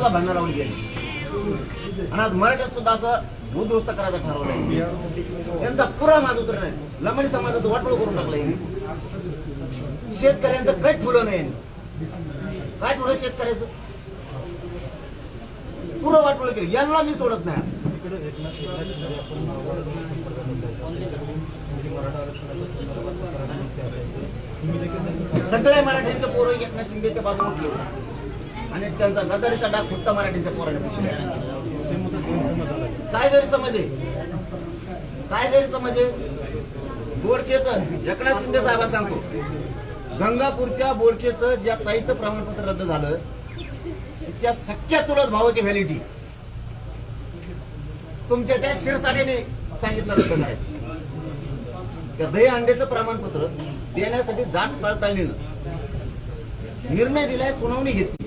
सुद्धा भांडणं लावली गेली आणि आज मराठ्यात सुद्धा असं उद्ध्वस्त करायचं ठरवलंय. त्यांचा पुरा मागूतर नाही, लमाणी समाजाचं वाटोळ करून टाकलंय. शेतकऱ्यांचं काही ठुलं नाही, काय ठुलं शेतकऱ्याचं पुरं वाटोळ केलं. यांना मी सोडत नाही. सगळे मराठ्यांचे पोरं एकनाथ शिंदेच्या बाजूने उठले आणि त्यांचा गदारीचा डाग फक्त मराठीच्या पोराने पिशविला. काय गैरसमज आहे, काय गैरसमज आहे? बोडकेचं एकनाथ शिंदे साहेबांना सांगतो, गंगापूरच्या बोडकेचं ज्या ताईचं प्रमाणपत्र रद्द झालं तिच्या सख्या चुलत भावाची व्हॅलिडिटी तुमच्या त्या शिरसाट्याने सांगितलं रद्द करायचं. त्या दही अंड्याचं प्रमाणपत्र देण्यासाठी जात पडताळणीनं निर्णय दिलाय, सुनावणी घेतली.